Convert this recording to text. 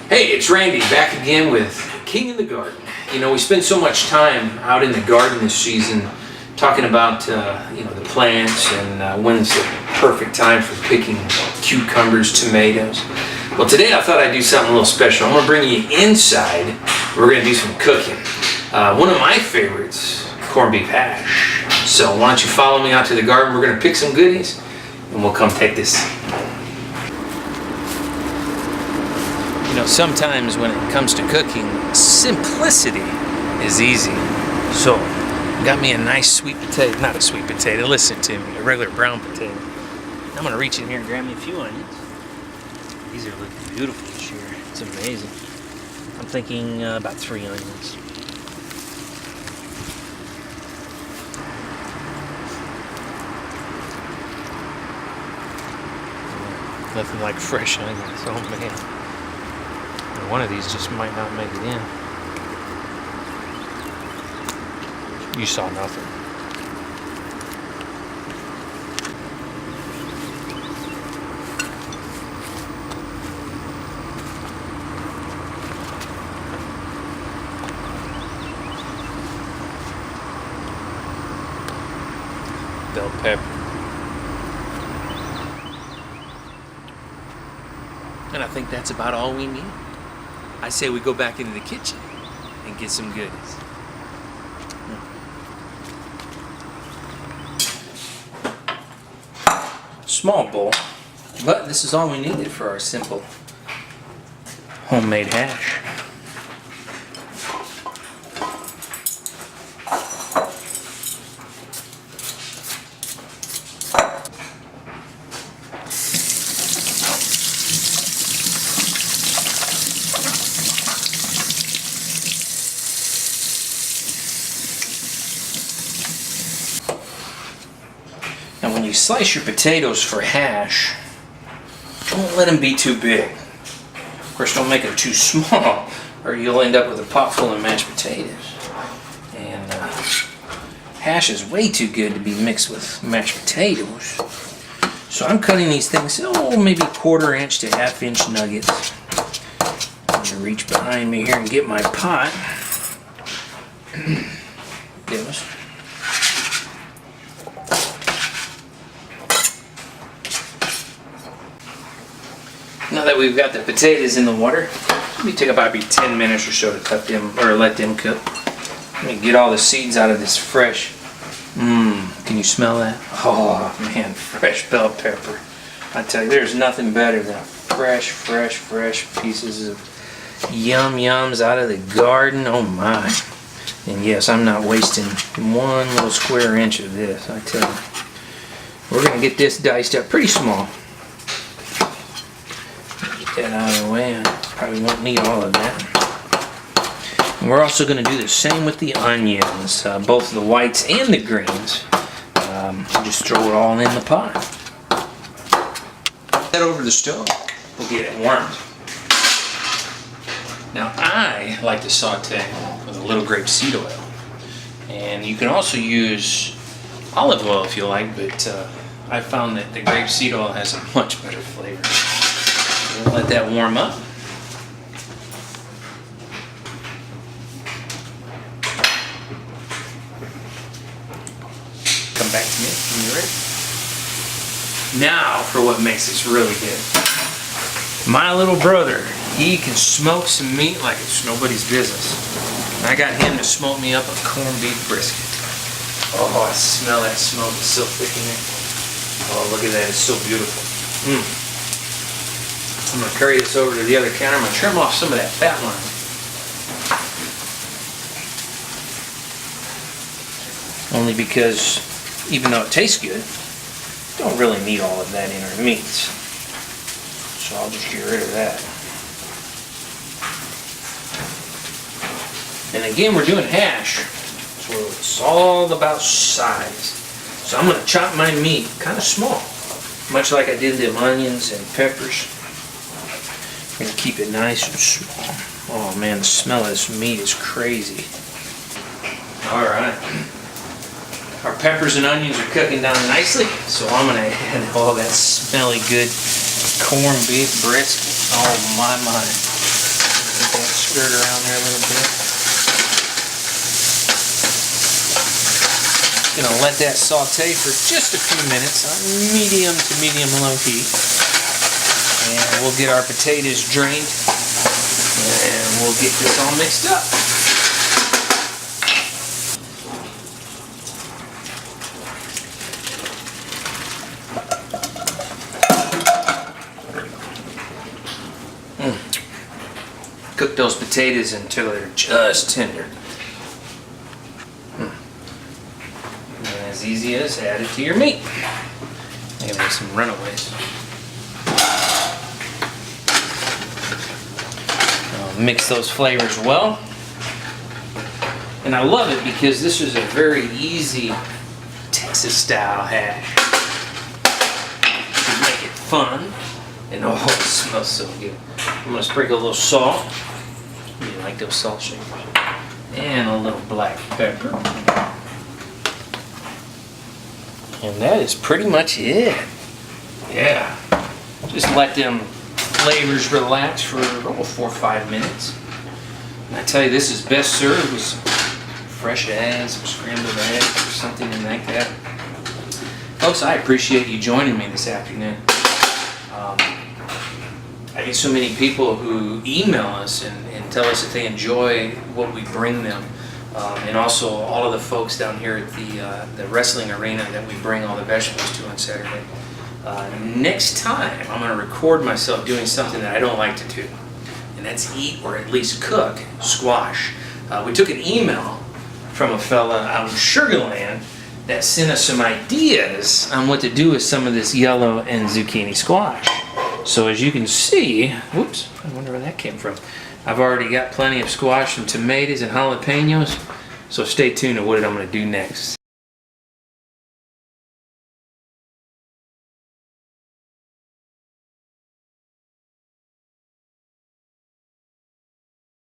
Hey, it's Randy back again with King in the Garden. You know, we spend so much time out in the garden this season talking about the plants and when's the perfect time for picking cucumbers, tomatoes. Well, today I thought I'd do something a little special. I'm going to bring you inside. We're going to do some cooking. One of my favorites, corned beef hash. So why don't you follow me out to the garden? We're going to pick some goodies and we'll come take this. You know, sometimes when it comes to cooking, simplicity is easy. So, got me a nice sweet potato, not a sweet potato, listen to me, a regular brown potato. I'm gonna reach in here and grab me a few onions. These are looking beautiful this year, it's amazing. I'm thinking about 3 onions. Nothing like fresh onions, oh man. One of these just might not make it in. You saw nothing. Bell pepper. And I think that's about all we need. I say we go back into the kitchen and get some goodies. Small bowl, but this is all we needed for our simple homemade hash. Now when you slice your potatoes for hash, don't let them be too big. Of course, don't make them too small or you'll end up with a pot full of mashed potatoes. And hash is way too good to be mixed with mashed potatoes. So I'm cutting these things, maybe 1/4 inch to 1/2 inch nuggets. I'm going to reach behind me here and get my pot. Goodness. Now that we've got the potatoes in the water, let me take about 10 minutes or so to cut them or let them cook. Let me get all the seeds out of this fresh. Can you smell that? Oh man, fresh bell pepper. I tell you, there's nothing better than fresh pieces of yums out of the garden. Oh my. And yes, I'm not wasting 1 little square inch of this. I tell you, we're gonna get this diced up pretty small. That out of the way. I probably won't need all of that. And we're also going to do the same with the onions, both the whites and the greens. Just throw it all in the pot. That over the stove. We'll get it warmed. Now I like to saute with a little grapeseed oil, and you can also use olive oil if you like, but I found that the grapeseed oil has a much better flavor. We'll let that warm up. Come back to me when you're ready. Now for what makes this really good. My little brother, he can smoke some meat like it's nobody's business. And I got him to smoke me up a corned beef brisket. Oh, I smell that smoke. It's so thick in there. Oh, look at that. It's so beautiful. I'm going to carry this over to the other counter. I'm going to trim off some of that fat line. Only because, even though it tastes good, don't really need all of that in our meats. So I'll just get rid of that. And again, we're doing hash, so it's all about size. So I'm going to chop my meat kind of small, much like I did the onions and peppers. I'm going to keep it nice and small. Oh man, the smell of this meat is crazy. Alright. Our peppers and onions are cooking down nicely, so I'm going to add all that smelly good corned beef brisket. Oh my. that stirred around there a little bit. Gonna let that saute for just a few minutes on medium to medium-low heat. And we'll get our potatoes drained and we'll get this all mixed up. Cook those potatoes until they're just tender. And as easy as add it to your meat. Maybe some runaways. I'll mix those flavors well. And I love it because this is a very easy Texas style hash. To make it fun. And oh, it smells so good. I'm going to sprinkle a little salt. You like those salt shakers. And a little black pepper. And that is pretty much it. Yeah. Just let them flavors relax for 4 or 5 minutes. And I tell you, this is best served with some fresh eggs, some scrambled eggs, or something like that. Folks, I appreciate you joining me this afternoon. I get so many people who email us and tell us that they enjoy what we bring them. And also all of the folks down here at the wrestling arena that we bring all the vegetables to on Saturday. Next time, I'm going to record myself doing something that I don't like to do. And that's eat or at least cook squash. We took an email from a fella out in Sugar Land that sent us some ideas on what to do with some of this yellow and zucchini squash. So as you can see, whoops, I wonder where that came from. I've already got plenty of squash and tomatoes and jalapenos, so stay tuned to what I'm going to do next.